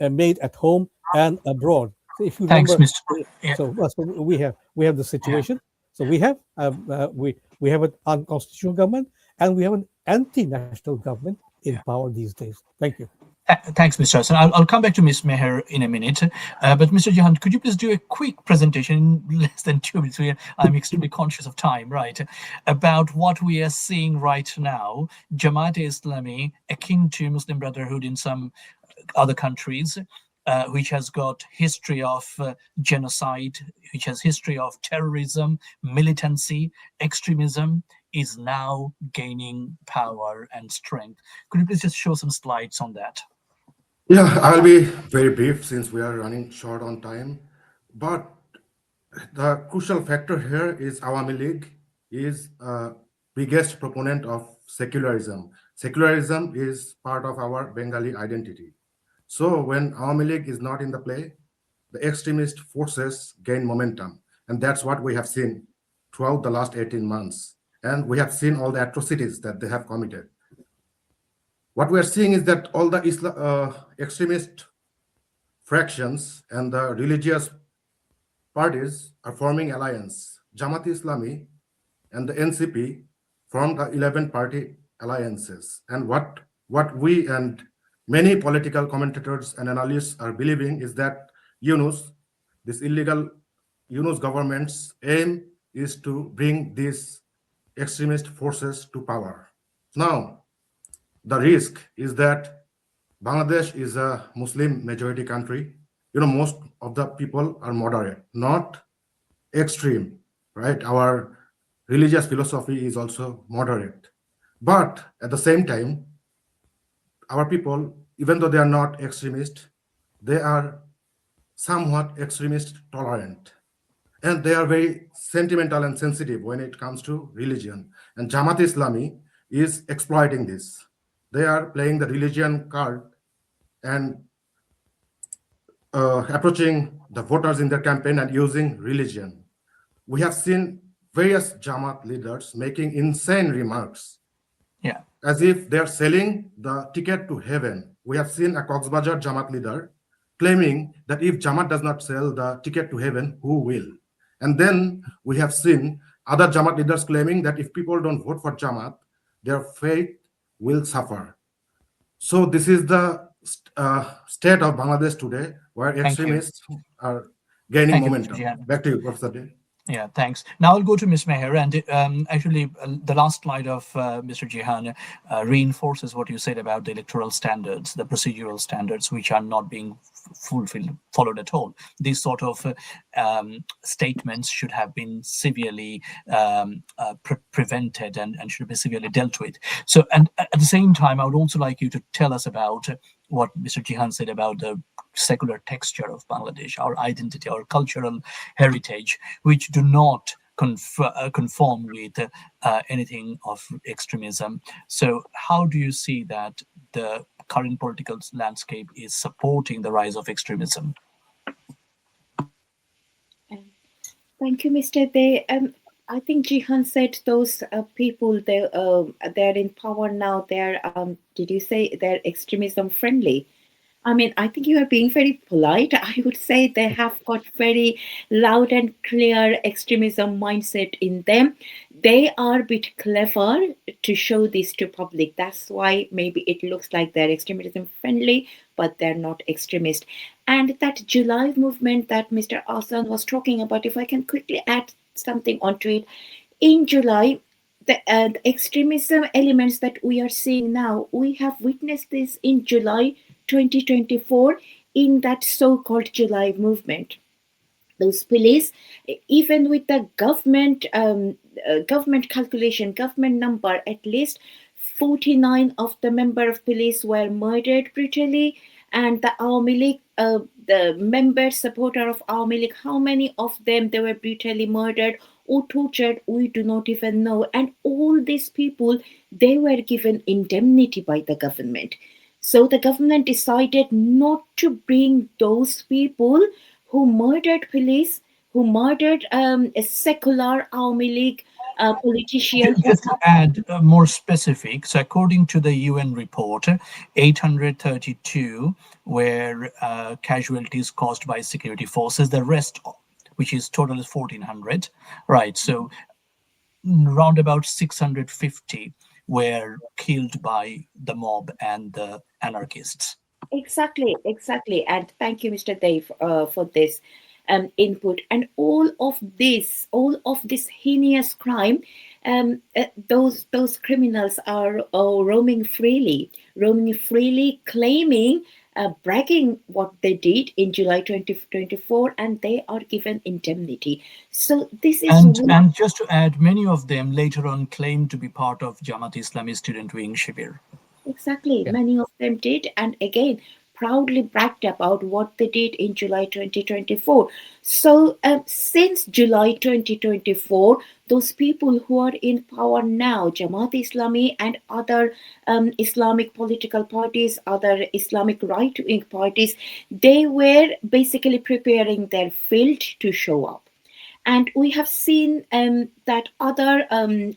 made at home and abroad. So if you Thanks, remember, Mr. Yeah. so we have the situation. So we have an unconstitutional government and we have an anti-national government in power these days. Thank you. Thanks, Mr. Hassan. I'll come back to Ms. Meher in a minute. But Mr. Jahan, could you please do a quick presentation in less than 2 minutes? I'm extremely conscious of time, right? About what we are seeing right now, Jamaat-e-Islami, akin to Muslim Brotherhood in some other countries, which has got history of genocide, which has history of terrorism, militancy, extremism, is now gaining power and strength. Could you please just show some slides on that? Yeah, I'll be very brief since we are running short on time. But the crucial factor here is Awami League is biggest proponent of secularism. Secularism is part of our Bengali identity. So when Awami League is not in the play, the extremist forces gain momentum. And that's what we have seen throughout the last 18 months. And we have seen all the atrocities that they have committed. What we are seeing is that all the extremist fractions and the religious parties are forming alliance. Jamaat-e-Islami and the NCP formed the 11-party alliances. And what we and many political commentators and analysts are believing is that Yunus, this illegal Yunus government's aim is to bring these extremist forces to power. Now, the risk is that Bangladesh is a Muslim majority country. Most of the people are moderate, not extreme, right? Our religious philosophy is also moderate. But at the same time, our people, even though they are not extremist, they are somewhat extremist tolerant. And they are very sentimental and sensitive when it comes to religion. And Jamaat-e-Islami is exploiting this. They are playing the religion card and approaching the voters in their campaign and using religion. We have seen various Jamaat leaders making insane remarks. Yeah. as if they're selling the ticket to heaven. We have seen a Coxbajar Jamaat leader claiming that if Jamaat does not sell the ticket to heaven, who will? And then we have seen other Jamaat leaders claiming that if people don't vote for Jamaat, their faith will suffer. So this is the state of Bangladesh today, where Thank you. extremists are gaining Thank you, Mr. momentum. Jihan. Back to you, Professor Day. Yeah, thanks. Now I'll go to Ms. Meher, and actually the last slide of Mr. Jihan reinforces what you said about the electoral standards, the procedural standards, which are not being followed at all. These sort of statements should have been severely prevented and should be severely dealt with. So, and at the same time, I would also like you to tell us about what Mr. Jihan said about the secular texture of Bangladesh, our identity, our cultural heritage, which do not conform with anything of extremism. So how do you see that the current political landscape is supporting the rise of extremism? Thank you, Mr. Day. I think Jihan said those people, they're in power now. They're, did you say they're extremism friendly? I mean, I think you are being very polite. I would say they have got very loud and clear extremism mindset in them. They are a bit clever to show this to public. That's why maybe it looks like they're extremism friendly, but they're not extremist. And that July movement that Mr. Asan was talking about, if I can quickly add something onto it. In July, the extremism elements that we are seeing now, we have witnessed this in July 2024 in that so-called July movement. Those police, even with the government calculation, government number, at least 49 of the member of police were murdered brutally, and the Awami League, the members, supporter of Awami League, how many of them they were brutally murdered or tortured, we do not even know. And all these people, they were given indemnity by the government. So the government decided not to bring those people who murdered police, who murdered a secular Awami League politician. Just to add more specific, so according to the UN report, 832 were casualties caused by security forces. The rest, which is total is 1,400, right? So round about 650 were killed by the mob and the anarchists. Exactly. And thank you, Mr. Dave, for this input. And all of this heinous crime, those criminals are roaming freely, claiming, bragging what they did in July 2024, and they are given indemnity. So this is and just to add, many of them later on claimed to be part of Jamaat Islami student wing Shibir. Exactly. Yeah. Many of them did. And again, proudly bragged about what they did in July 2024. So since July 2024, those people who are in power now, Jamaat Islami and other Islamic political parties, other Islamic right-wing parties, they were basically preparing their field to show up. And we have seen that other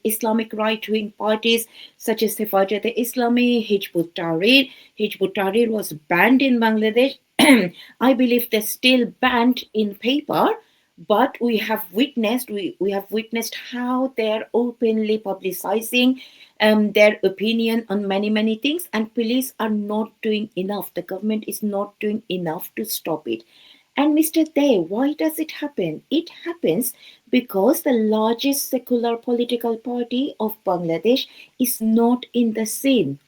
Islamic right-wing parties, such as Hifazat-e-Islami, Hizb ut-Tahrir was banned in Bangladesh. I believe they're still banned in paper, but we have witnessed how they're openly publicizing their opinion on many things, and police are not doing enough. The government is not doing enough to stop it. And Mr. Day, why does it happen? It happens because the largest secular political party of Bangladesh is not in the scene.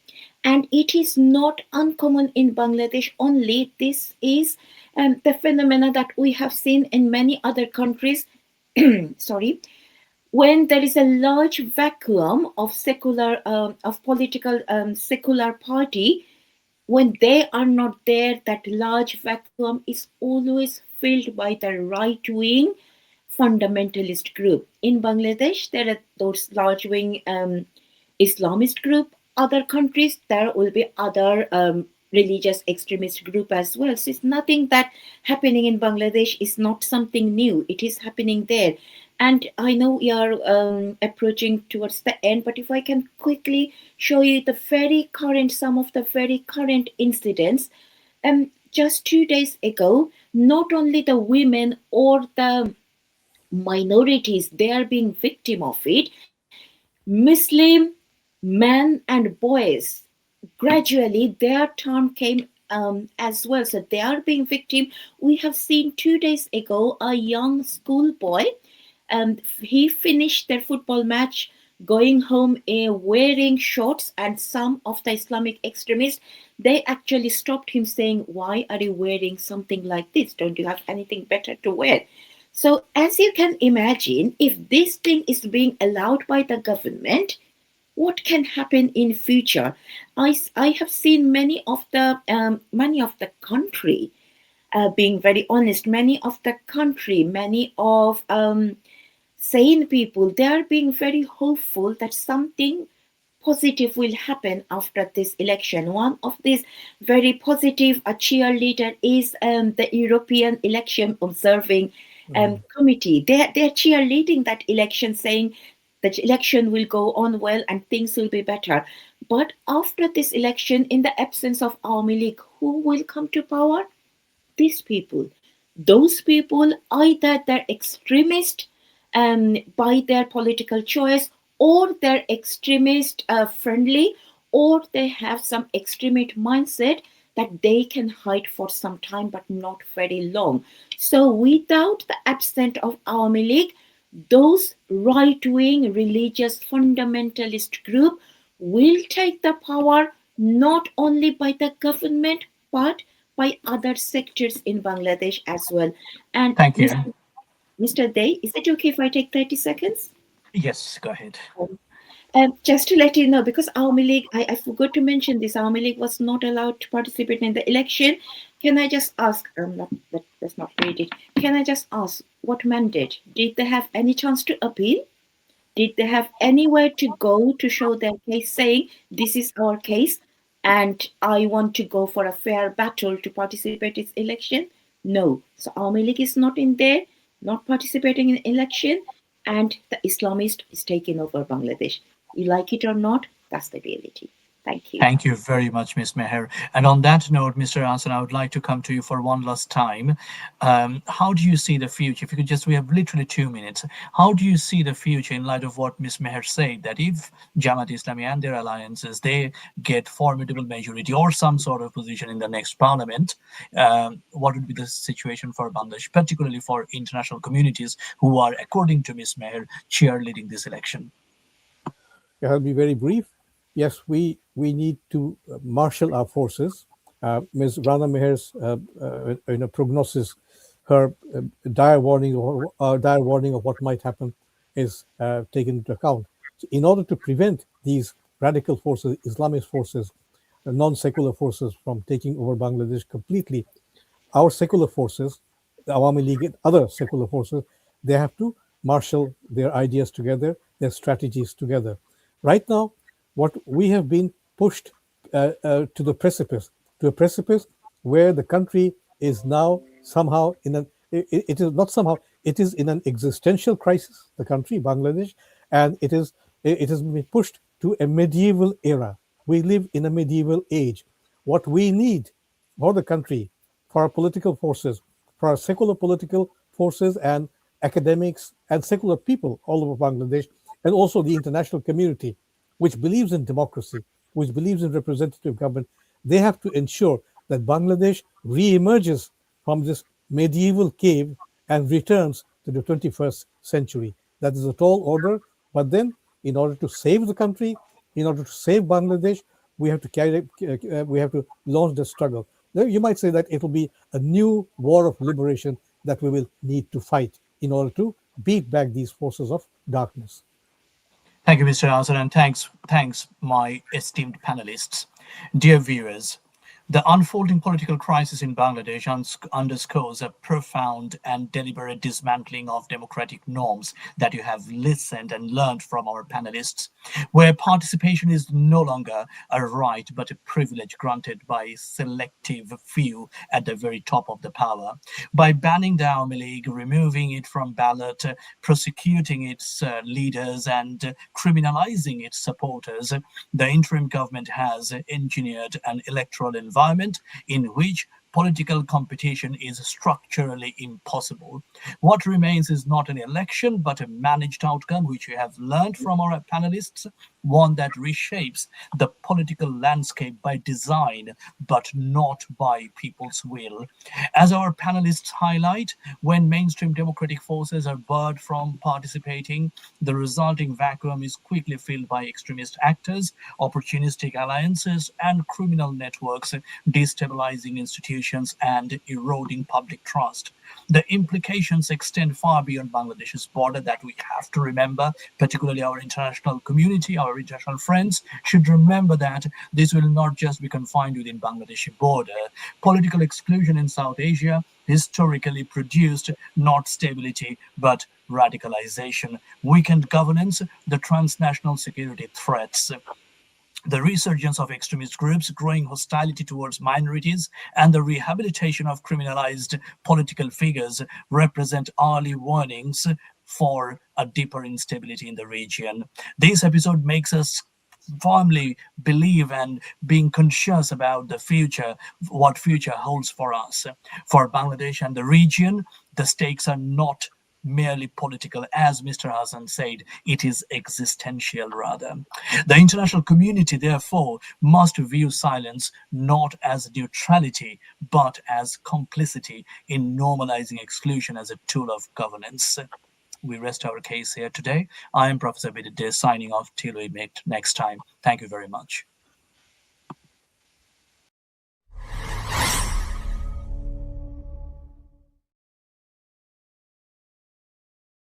And it is not uncommon in Bangladesh only. This is the phenomena that we have seen in many other countries. Sorry. When there is a large vacuum of secular party, when they are not there, that large vacuum is always filled by the right-wing fundamentalist group. In Bangladesh, there are those large-wing Islamist group. Other countries, there will be other religious extremist group as well. So it's nothing that happening in Bangladesh is not something new. It is happening there. And I know we are approaching towards the end, but if I can quickly show you the very current, some of the very current incidents. Just 2 days ago, not only the women or the minorities, they are being victim of it. Muslim men and boys, gradually their turn came as well, so they are being victim. We have seen 2 days ago a young schoolboy, he finished their football match going home wearing shorts, and some of the Islamic extremists, they actually stopped him saying, why are you wearing something like this? Don't you have anything better to wear? So as you can imagine, if this thing is being allowed by the government, what can happen in future? I have seen many of the country, being very honest, many of the country, many of sane people, they are being very hopeful that something positive will happen after this election. One of these very positive cheerleader is the European Election Observing Committee. They're cheerleading that election, saying that election will go on well and things will be better. But after this election, in the absence of Awami League, who will come to power? These people. Those people, either they're extremist by their political choice, or they're extremist friendly, or they have some extremist mindset that they can hide for some time but not very long. So without the absence of Awami League, those right-wing religious fundamentalist group will take the power, not only by the government but by other sectors in Bangladesh as well. And Thank you. Mr. Day, is it okay if I take 30 seconds? Yes, go ahead. Just to let you know, because Awami League, I forgot to mention this, Awami League was not allowed to participate in the election. Can I just ask, let's not read it. Can I just ask, what mandate? Did they have any chance to appeal? Did they have anywhere to go to show their case, saying, this is our case and I want to go for a fair battle to participate in election? No. So Awami League is not in there, not participating in election, and the Islamist is taking over Bangladesh. You like it or not, that's the reality. Thank you. Thank you very much, Ms. Meher. And on that note, Mr. Ansan, I would like to come to you for one last time. How do you see the future? If you could just, we have literally 2 minutes. How do you see the future in light of what Ms. Meher said, that if Jamaat Islami and their alliances, they get formidable majority or some sort of position in the next parliament, what would be the situation for Bangladesh, particularly for international communities who are, according to Ms. Meher, cheerleading this election? Yeah, I'll be very brief. Yes, we need to marshal our forces. Ms. Rana Meher's prognosis, her dire warning of what might happen is taken into account. So in order to prevent these radical forces, Islamist forces, non-secular forces from taking over Bangladesh completely, our secular forces, the Awami League and other secular forces, they have to marshal their ideas together, their strategies together. Right now, what we have been pushed to the precipice, to a precipice where the country is now somehow in an, it is not somehow, it is in an existential crisis, the country, Bangladesh, and it has been pushed to a medieval era. We live in a medieval age. What we need for the country, for our political forces, for our secular political forces and academics and secular people all over Bangladesh, and also the international community, which believes in democracy, which believes in representative government, they have to ensure that Bangladesh re-emerges from this medieval cave and returns to the 21st century. That is a tall order, but then in order to save the country, in order to save Bangladesh, we have to launch the struggle. Now, you might say that it will be a new war of liberation that we will need to fight in order to beat back these forces of darkness. Thank you, Mr. Ansan, and thanks, my esteemed panelists. Dear viewers, The unfolding political crisis in Bangladesh underscores a profound and deliberate dismantling of democratic norms that you have listened and learned from our panelists, where participation is no longer a right but a privilege granted by a selective few at the very top of the power. By banning the Awami League, removing it from ballot, prosecuting its leaders, and criminalizing its supporters, the interim government has engineered an electoral environment in which political competition is structurally impossible. What remains is not an election, but a managed outcome, which we have learned from our panelists, one that reshapes the political landscape by design, but not by people's will. As our panelists highlight, when mainstream democratic forces are barred from participating, the resulting vacuum is quickly filled by extremist actors, opportunistic alliances, and criminal networks, destabilizing institutions and eroding public trust. The implications extend far beyond Bangladesh's border that we have to remember, particularly our international community, our international friends should remember that this will not just be confined within Bangladeshi border. Political exclusion in South Asia historically produced not stability but radicalization, weakened governance, the transnational security threats, the resurgence of extremist groups, growing hostility towards minorities, and the rehabilitation of criminalized political figures represent early warnings for a deeper instability in the region. This episode makes us firmly believe and being conscious about the future, what future holds for us. For Bangladesh and the region, the stakes are not merely political, as Mr. Hassan said, it is existential rather. The international community, therefore, must view silence not as neutrality, but as complicity in normalizing exclusion as a tool of governance. We rest our case here today. I am Professor Bidide signing off till we meet next time. Thank you very much.